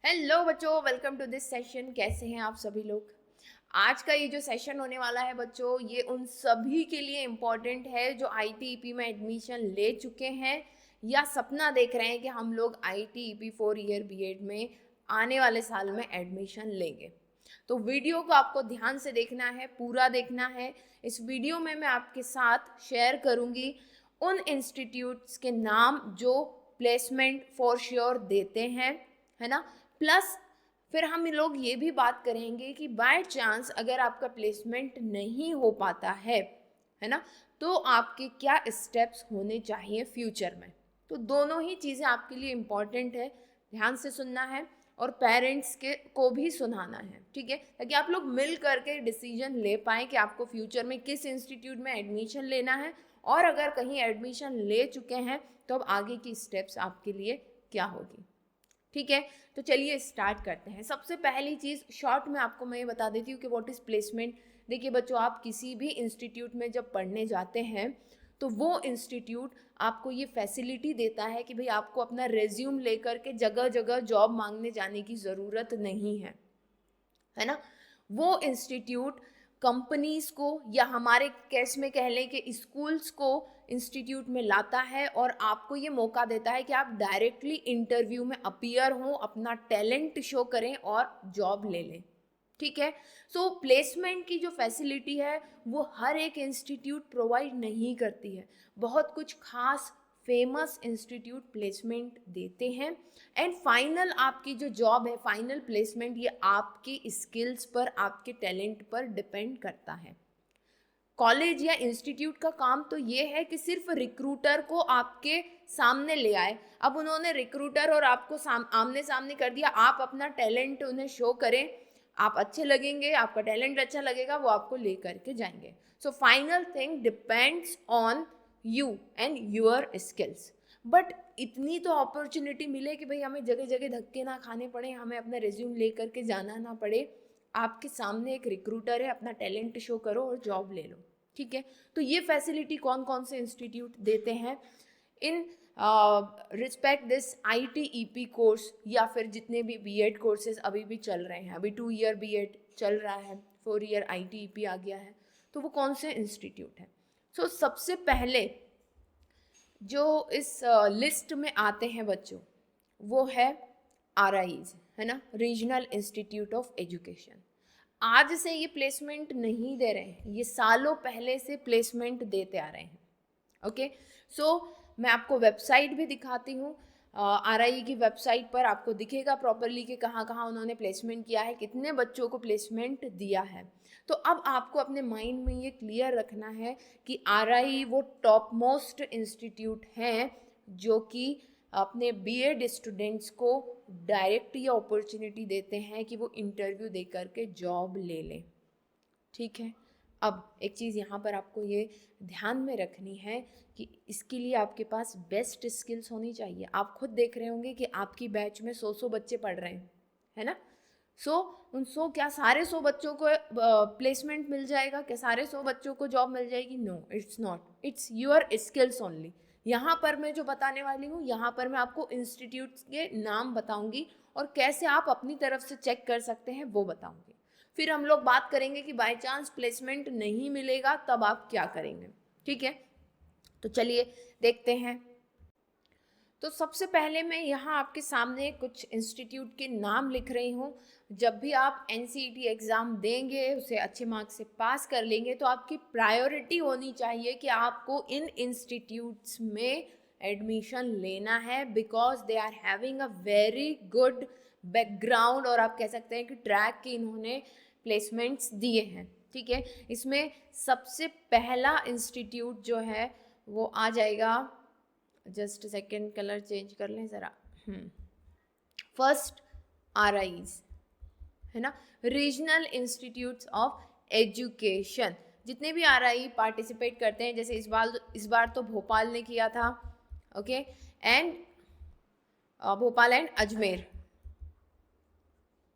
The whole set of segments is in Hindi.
हेलो बच्चों, वेलकम टू दिस सेशन। कैसे हैं आप सभी लोग। आज का ये जो सेशन होने वाला है बच्चों, ये उन सभी के लिए इम्पॉर्टेंट है जो आईटीईपी में एडमिशन ले चुके हैं या सपना देख रहे हैं कि हम लोग आईटीईपी 4 ईयर बीएड में आने वाले साल में एडमिशन लेंगे। तो वीडियो को आपको ध्यान से देखना है, पूरा देखना है। इस वीडियो में मैं आपके साथ शेयर करूंगी उन इंस्टीट्यूट्स के नाम जो प्लेसमेंट फॉर श्योर देते हैं, है ना। प्लस फिर हम लोग ये भी बात करेंगे कि बाय चांस अगर आपका प्लेसमेंट नहीं हो पाता है ना, तो आपके क्या स्टेप्स होने चाहिए फ्यूचर में। तो दोनों ही चीज़ें आपके लिए इम्पॉर्टेंट है, ध्यान से सुनना है और पेरेंट्स के को भी सुनाना है, ठीक है, ताकि आप लोग मिल करके डिसीजन ले पाएँ कि आपको फ्यूचर में किस इंस्टीट्यूट में एडमिशन लेना है, और अगर कहीं एडमिशन ले चुके हैं तो अब आगे की स्टेप्स आपके लिए क्या होगी। ठीक है, तो चलिए स्टार्ट करते हैं। सबसे पहली चीज़ शॉर्ट में आपको मैं ये बता देती हूँ कि व्हाट इज़ प्लेसमेंट। देखिए बच्चों, आप किसी भी इंस्टीट्यूट में जब पढ़ने जाते हैं तो वो इंस्टीट्यूट आपको ये फैसिलिटी देता है कि भाई आपको अपना रेज्यूम लेकर के जगह जगह जॉब मांगने जाने की ज़रूरत नहीं है ना। वो इंस्टीट्यूट कंपनीज को या हमारे केस में कह लें कि स्कूल्स को इंस्टीट्यूट में लाता है और आपको ये मौका देता है कि आप डायरेक्टली इंटरव्यू में अपीयर हों, अपना टैलेंट शो करें और जॉब ले लें। ठीक है, सो प्लेसमेंट की जो फैसिलिटी है वो हर एक इंस्टीट्यूट प्रोवाइड नहीं करती है। बहुत कुछ खास फेमस इंस्टीट्यूट प्लेसमेंट देते हैं। एंड फाइनल आपकी जो जॉब है, फाइनल प्लेसमेंट, ये आपकी स्किल्स पर, आपके टैलेंट पर डिपेंड करता है। कॉलेज या इंस्टीट्यूट का काम तो ये है कि सिर्फ रिक्रूटर को आपके सामने ले आए। अब उन्होंने रिक्रूटर और आपको आमने सामने कर दिया, आप अपना टैलेंट उन्हें शो करें, आप अच्छे लगेंगे, आपका टैलेंट अच्छा लगेगा, वो आपको ले करके जाएंगे। So final thing depends on you and your skills. But इतनी तो अपॉर्चुनिटी मिले कि भाई हमें जगह जगह धक्के ना खाने पड़े, हमें अपना रिज्यूम ले करके जाना ना पड़े। आपके सामने एक रिक्रूटर है, अपना टैलेंट शो करो और जॉब ले लो। ठीक है, तो ये फैसिलिटी कौन कौन से इंस्टीट्यूट देते हैं in respect this ITEP course, या फिर जितने भी बीएड कोर्सेज अभी भी चल रहे हैं। अभी 2 ईयर बीएड चल रहा है, 4 ईयर आईटीईपी आ गया है, तो वो कौन से इंस्टीट्यूट हैं। सो सबसे पहले जो इस लिस्ट में आते हैं बच्चों, वो है आरआईज, है ना, रीजनल इंस्टीट्यूट ऑफ एजुकेशन। आज से ये प्लेसमेंट नहीं दे रहे हैं, ये सालों पहले से प्लेसमेंट देते आ रहे हैं। ओके, सो मैं आपको वेबसाइट भी दिखाती हूँ। आरआई की वेबसाइट पर आपको दिखेगा प्रॉपरली कि कहाँ कहाँ उन्होंने प्लेसमेंट किया है, कितने बच्चों को प्लेसमेंट दिया है। तो अब आपको अपने माइंड में ये क्लियर रखना है कि आरआई वो टॉप मोस्ट इंस्टीट्यूट हैं जो कि अपने बीएड स्टूडेंट्स को डायरेक्ट ये अपॉर्चुनिटी देते हैं कि वो इंटरव्यू दे करके जॉब ले लें। ठीक है, अब एक चीज़ यहाँ पर आपको ये ध्यान में रखनी है कि इसके लिए आपके पास बेस्ट स्किल्स होनी चाहिए। आप खुद देख रहे होंगे कि आपकी बैच में 100 बच्चे पढ़ रहे हैं, है ना। उन 100 क्या सारे 100 बच्चों को प्लेसमेंट मिल जाएगा? क्या सारे 100 बच्चों को जॉब मिल जाएगी? No, it's not, it's your skills only. यहाँ पर मैं जो बताने वाली हूँ, यहाँ पर मैं आपको इंस्टीट्यूट्स के नाम बताऊँगी और कैसे आप अपनी तरफ से चेक कर सकते हैं वो बताऊँगी। फिर हम लोग बात करेंगे कि बाय चांस प्लेसमेंट नहीं मिलेगा तब आप क्या करेंगे। ठीक है, तो चलिए देखते हैं। तो सबसे पहले मैं यहाँ आपके सामने कुछ इंस्टीट्यूट के नाम लिख रही हूँ। जब भी आप एनसीईटी एग्ज़ाम देंगे, उसे अच्छे मार्क्स से पास कर लेंगे, तो आपकी प्रायोरिटी होनी चाहिए कि आपको इन इंस्टीट्यूट्स में एडमिशन लेना है, because they are having a very good background, और आप कह सकते हैं कि ट्रैक के इन्होंने प्लेसमेंट्स दिए हैं। ठीक है, इसमें सबसे पहला इंस्टीट्यूट जो है वो आ जाएगा, जस्ट सेकेंड कलर चेंज कर लें ज़रा। फर्स्ट आरआईज, है ना, रीजनल इंस्टीट्यूट्स ऑफ एजुकेशन। जितने भी आरआई पार्टिसिपेट करते हैं, जैसे इस बार तो भोपाल ने किया था, okay, and Bhopal and Ajmer.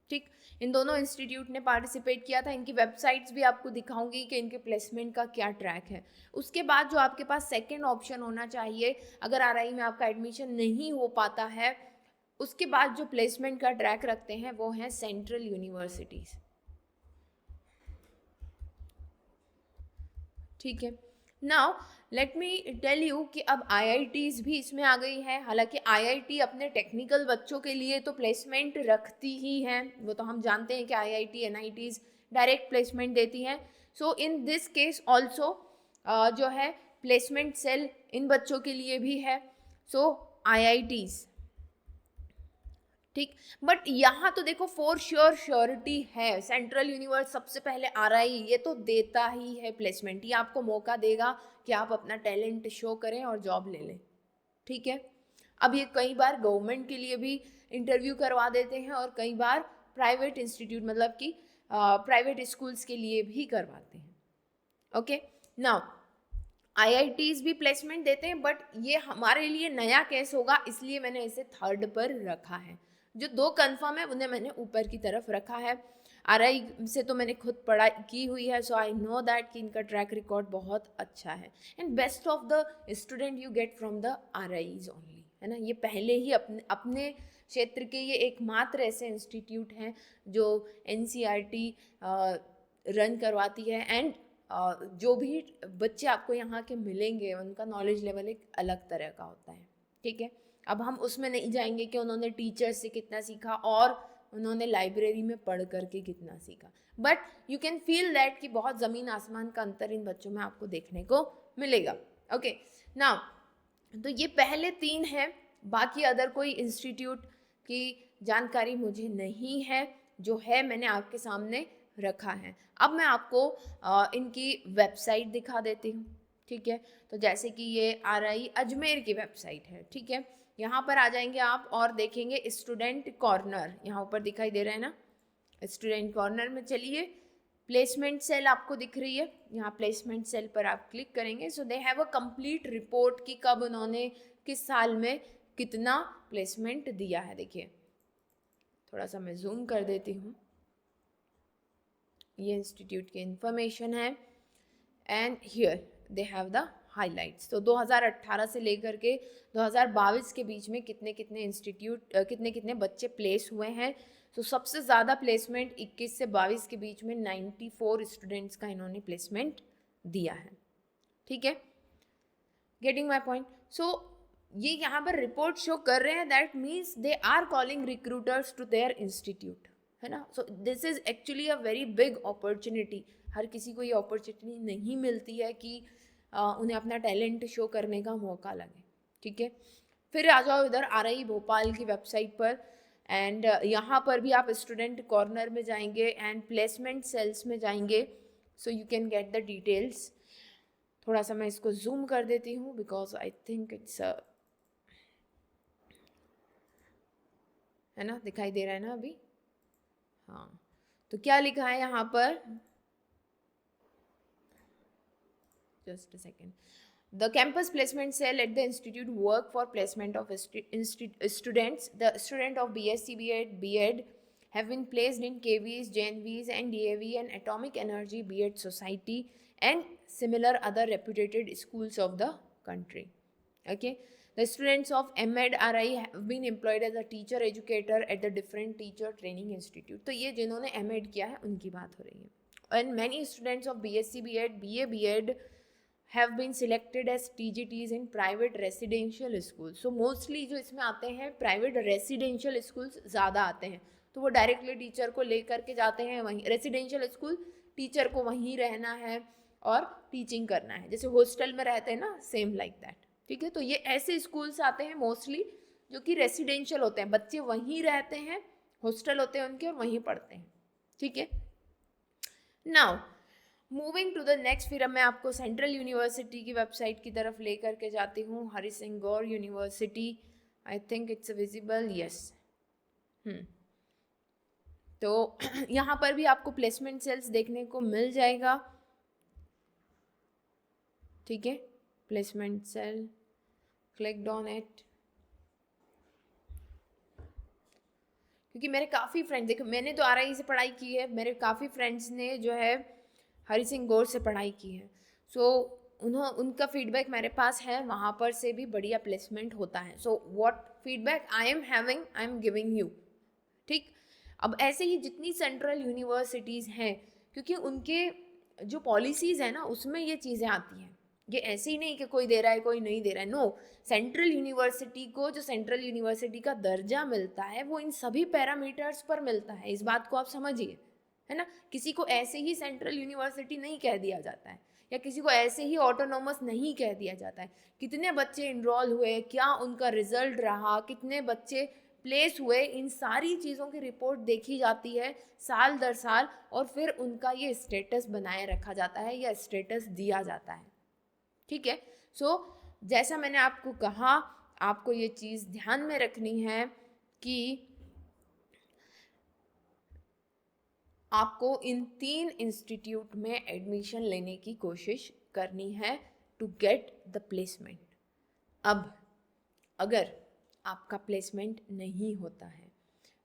ठीक, इन दोनों इंस्टीट्यूट ने पार्टिसिपेट किया था। इनकी वेबसाइट्स भी आपको दिखाऊंगी कि इनके प्लेसमेंट का क्या ट्रैक है। उसके बाद जो आपके पास सेकंड ऑप्शन होना चाहिए, अगर आरआई में आपका एडमिशन नहीं हो पाता है, उसके बाद जो प्लेसमेंट का ट्रैक रखते हैं वो हैं सेंट्रल यूनिवर्सिटीज़। ठीक है, now let me tell you कि अब आईआईटीज़ भी इसमें आ गई है। हालांकि आईआईटी अपने टेक्निकल बच्चों के लिए तो प्लेसमेंट रखती ही है, वो तो हम जानते हैं कि आईआईटी एनआईटीज़ डायरेक्ट प्लेसमेंट देती हैं। सो इन दिस केस ऑल्सो जो है प्लेसमेंट सेल इन बच्चों के लिए भी है। सो आईआईटीज़, ठीक, बट यहाँ तो देखो फॉर श्योर श्योरिटी है, सेंट्रल यूनिवर्स सबसे पहले आ रहा ही, ये तो देता ही है प्लेसमेंट, ये आपको मौका देगा कि आप अपना टैलेंट शो करें और जॉब ले लें। ठीक है, अब ये कई बार गवर्नमेंट के लिए भी इंटरव्यू करवा देते हैं और कई बार प्राइवेट इंस्टीट्यूट मतलब कि प्राइवेट स्कूल्स के लिए भी करवाते हैं। ओके, नाउ आईआईटीज़ भी प्लेसमेंट देते हैं, बट ये हमारे लिए नया केस होगा, इसलिए मैंने इसे थर्ड पर रखा है। जो दो कंफर्म है उन्हें मैंने ऊपर की तरफ रखा है। आरआई से तो मैंने खुद पढ़ाई की हुई है, सो आई नो दैट कि इनका ट्रैक रिकॉर्ड बहुत अच्छा है। And best of the student you get from the RIs only, है ना। ये पहले ही अपने क्षेत्र के ये एकमात्र ऐसे इंस्टीट्यूट हैं जो एनसीईआरटी रन करवाती है। एंड जो भी बच्चे आपको यहाँ के मिलेंगे उनका नॉलेज लेवल एक अलग तरह का होता है। ठीक है, अब हम उसमें नहीं जाएंगे कि उन्होंने टीचर से कितना सीखा और उन्होंने लाइब्रेरी में पढ़ करके कितना सीखा, but you can feel that कि बहुत ज़मीन आसमान का अंतर इन बच्चों में आपको देखने को मिलेगा। ओके, नाउ तो ये पहले तीन हैं, बाकी अदर कोई इंस्टीट्यूट की जानकारी मुझे नहीं है, जो है मैंने आपके सामने रखा है। अब मैं आपको इनकी वेबसाइट दिखा देती हूँ। ठीक है, तो जैसे कि ये आरआई अजमेर की वेबसाइट है। ठीक है, यहाँ पर आ जाएंगे आप और देखेंगे स्टूडेंट कॉर्नर, यहाँ ऊपर दिखाई दे रहा है ना, स्टूडेंट कॉर्नर में चलिए, प्लेसमेंट सेल आपको दिख रही है, यहाँ प्लेसमेंट सेल पर आप क्लिक करेंगे। So they have a complete report कि कब उन्होंने किस साल में कितना प्लेसमेंट दिया है। देखिए, थोड़ा सा मैं जूम कर देती हूँ, ये इंस्टीट्यूट की इंफॉर्मेशन है and here they have the highlights. तो 2018 से लेकर के 2022 के बीच में कितने कितने इंस्टीट्यूट कितने कितने बच्चे प्लेस हुए हैं। तो सबसे ज़्यादा प्लेसमेंट 21 से 22 के बीच में 94 स्टूडेंट्स का इन्होंने प्लेसमेंट दिया है। ठीक है, गेटिंग माई पॉइंट। सो ये यहाँ पर रिपोर्ट शो कर रहे हैं, that means they are calling recruiters to their institute, है ना। So this is actually a very big opportunity. हर किसी को ये अपॉर्चुनिटी नहीं मिलती है कि उन्हें अपना टैलेंट शो करने का मौका लगे। ठीक है, फिर आ जाओ इधर आरआई भोपाल की वेबसाइट पर, एंड यहाँ पर भी आप स्टूडेंट कॉर्नर में जाएंगे एंड प्लेसमेंट सेल्स में जाएंगे, so you can get the details. थोड़ा सा मैं इसको जूम कर देती हूँ बिकॉज आई थिंक इट्स है ना, दिखाई दे रहा है ना अभी। हाँ, तो क्या लिखा है यहाँ पर, just a second. The campus placement cell at the institute work for placement of students. The student of BSc, B.Ed have been placed in KVs, JNVs and DAV and Atomic Energy B.Ed Society and similar other reputed schools of the country. Okay. The students of MEd RI have been employed as a teacher educator at the different teacher training institute. तो ये जिन्होंने MEd किया है उनकी बात हो रही है। And many students of BSc, B.Ed, BA, B.Ed have been selected as TGTs in private residential schools. So mostly जो इसमें आते हैं private residential schools ज़्यादा आते हैं, तो वो डायरेक्टली टीचर को लेकर के जाते हैं वहीं रेसिडेंशियल स्कूल, टीचर को वहीं रहना है और टीचिंग करना है, जैसे हॉस्टल में रहते हैं ना, सेम लाइक दैट। ठीक है, तो ये ऐसे स्कूल्स आते हैं मोस्टली जो कि रेसिडेंशियल होते हैं, बच्चे वहीं रहते हैं, हॉस्टल होते हैं उनके और वहीं पढ़ते हैं। ठीक है, now moving to the next, फिर मैं आपको सेंट्रल यूनिवर्सिटी की वेबसाइट की तरफ लेकर के जाती हूँ। Hari Singh Gour university, I think it's visible, yes. तो यहाँ पर भी आपको प्लेसमेंट सेल्स देखने को मिल जाएगा। ठीक है, placement cell, clicked on it. क्योंकि मेरे काफ़ी फ्रेंड्स, देखो मैंने तो आरआई से पढ़ाई की है, मेरे काफ़ी फ्रेंड्स ने जो है हरि सिंह गौर से पढ़ाई की है। सो उनका फीडबैक मेरे पास है, वहाँ पर से भी बढ़िया प्लेसमेंट होता है. So what feedback I am having I am giving you. ठीक. अब ऐसे ही जितनी सेंट्रल यूनिवर्सिटीज़ हैं, क्योंकि उनके जो पॉलिसीज़ है ना उसमें ये चीज़ें आती हैं. ये ऐसे ही नहीं कि कोई दे रहा है कोई नहीं दे रहा है. नो, सेंट्रल यूनिवर्सिटी को जो सेंट्रल यूनिवर्सिटी का दर्जा मिलता है वो इन सभी पैरामीटर्स पर मिलता है. इस बात को आप समझिए, है ना. किसी को ऐसे ही सेंट्रल यूनिवर्सिटी नहीं कह दिया जाता है, या किसी को ऐसे ही ऑटोनोमस नहीं कह दिया जाता है. कितने बच्चे इनरोल हुए, क्या उनका रिजल्ट रहा, कितने बच्चे प्लेस हुए, इन सारी चीज़ों की रिपोर्ट देखी जाती है साल दर साल, और फिर उनका ये स्टेटस बनाए रखा जाता है या स्टेटस दिया जाता है. ठीक है. सो जैसा मैंने आपको कहा, आपको ये चीज़ ध्यान में रखनी है कि आपको इन 3 इंस्टीट्यूट में एडमिशन लेने की कोशिश करनी है टू गेट द प्लेसमेंट. अब अगर आपका प्लेसमेंट नहीं होता है,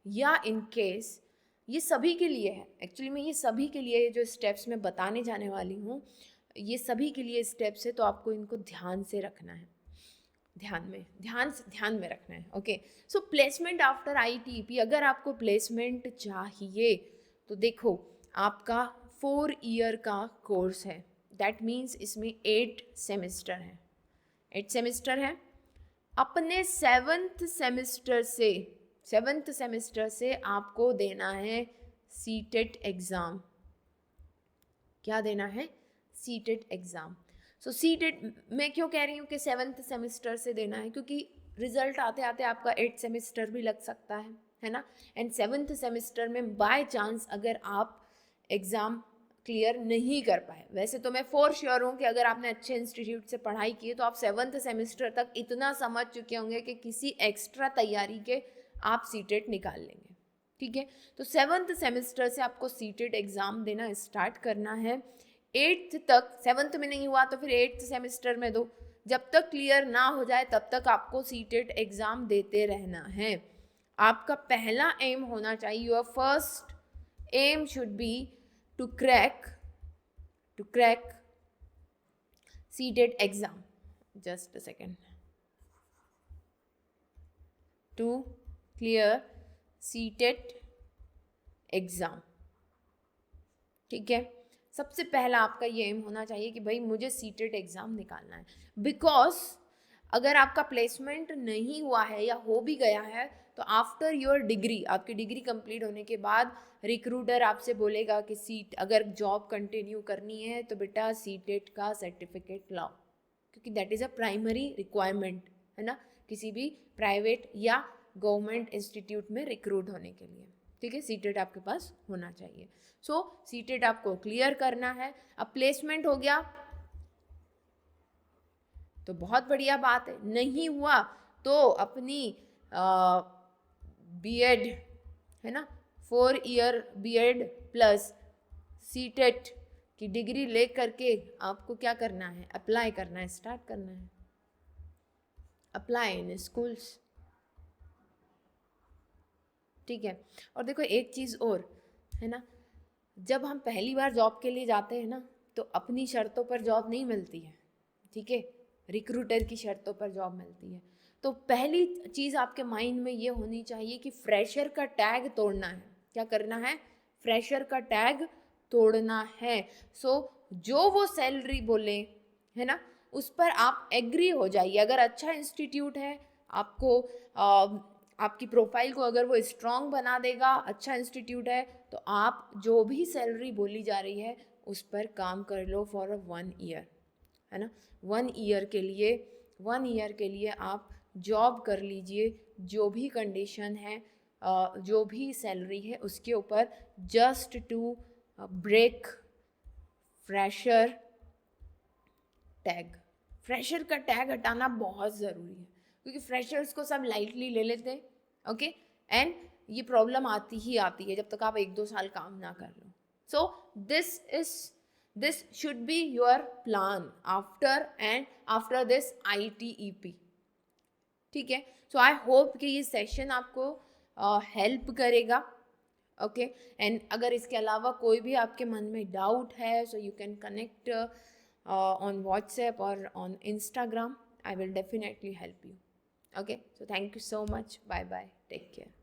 या इन केस, ये सभी के लिए है एक्चुअली, में ये सभी के लिए जो स्टेप्स मैं बताने जाने वाली हूँ ये सभी के लिए स्टेप्स है, तो आपको इनको ध्यान से रखना है, ध्यान में रखना है. ओके. सो प्लेसमेंट आफ्टर ITEP, अगर आपको प्लेसमेंट चाहिए तो देखो, आपका 4 ईयर का कोर्स है. दैट मीन्स इसमें 8 सेमेस्टर है. 8 सेमेस्टर है. अपने 7th सेमेस्टर से आपको देना है सीटेट एग्ज़ाम. क्या देना है? CTET exam. सो सीटेट मैं क्यों कह रही हूँ कि 7th सेमेस्टर से देना है, क्योंकि रिजल्ट आते आते आपका 8 सेमेस्टर भी लग सकता है ना. एंड 7th सेमेस्टर में बाय चांस अगर आप एग्ज़ाम क्लियर नहीं कर पाए, वैसे तो मैं फॉर श्योर हूँ कि अगर आपने अच्छे इंस्टीट्यूट से पढ़ाई की है तो आप 7th सेमेस्टर तक इतना समझ चुके होंगे कि किसी एक्स्ट्रा तैयारी के आप सीटेट निकाल लेंगे. ठीक है. तो 7th सेमेस्टर से आपको सीटेट एग्ज़ाम देना स्टार्ट करना है. 8th तक, 7th में नहीं हुआ तो फिर 8th सेमेस्टर में दो. जब तक क्लियर ना हो जाए तब तक आपको सीटेट एग्ज़ाम देते रहना है. आपका पहला एम होना चाहिए, your first aim should be to crack CTET exam. Just a second. To clear CTET exam. ठीक है. सबसे पहला आपका ये एम होना चाहिए कि भाई मुझे सीटेट एग्ज़ाम निकालना है. बिकॉज अगर आपका प्लेसमेंट नहीं हुआ है या हो भी गया है तो आफ्टर योर डिग्री, आपकी डिग्री कंप्लीट होने के बाद रिक्रूटर आपसे बोलेगा कि सीट, अगर जॉब कंटिन्यू करनी है तो बेटा सीटेट का सर्टिफिकेट लाओ, क्योंकि that is a primary requirement, है ना, किसी भी प्राइवेट या गवर्नमेंट इंस्टीट्यूट में रिक्रूट होने के लिए. ठीक है. सीटेट आपके पास होना चाहिए. सो सीटेट आपको क्लियर करना है. अब प्लेसमेंट हो गया तो बहुत बढ़िया बात है. नहीं हुआ तो अपनी बीएड, है ना, 4 ईयर बीएड प्लस सीटेट की डिग्री ले करके आपको क्या करना है? अप्लाई करना है, स्टार्ट करना है. Apply in schools. ठीक है. और देखो एक चीज़ और है ना, जब हम पहली बार जॉब के लिए जाते हैं ना तो अपनी शर्तों पर जॉब नहीं मिलती है. ठीक है. रिक्रूटर की शर्तों पर जॉब मिलती है. तो पहली चीज़ आपके माइंड में ये होनी चाहिए कि फ्रेशर का टैग तोड़ना है. क्या करना है? फ्रेशर का टैग तोड़ना है. सो जो वो सैलरी बोले, है ना, उस पर आप एग्री हो जाइए. अगर अच्छा इंस्टीट्यूट है, आपको आपकी प्रोफाइल को अगर वो स्ट्रॉन्ग बना देगा, अच्छा इंस्टीट्यूट है, तो आप जो भी सैलरी बोली जा रही है उस पर काम कर लो फॉर 1 ईयर, है ना. 1 ईयर के लिए आप जॉब कर लीजिए. जो भी कंडीशन है, जो भी सैलरी है उसके ऊपर, just to break fresher tag. Fresher का टैग हटाना बहुत ज़रूरी है, क्योंकि फ्रेशर्स को सब लाइटली ले लेते हैं. ओके. एंड ये प्रॉब्लम आती ही आती है जब तक आप 1-2 साल काम ना कर लो. So this should be your plan after this ITEP. ठीक है. सो आई होप कि ये सेशन आपको हेल्प करेगा. ओके. एंड अगर इसके अलावा कोई भी आपके मन में डाउट है, so you can connect on WhatsApp or on Instagram. I will definitely help you. Okay, so thank you so much. Bye bye. Take care.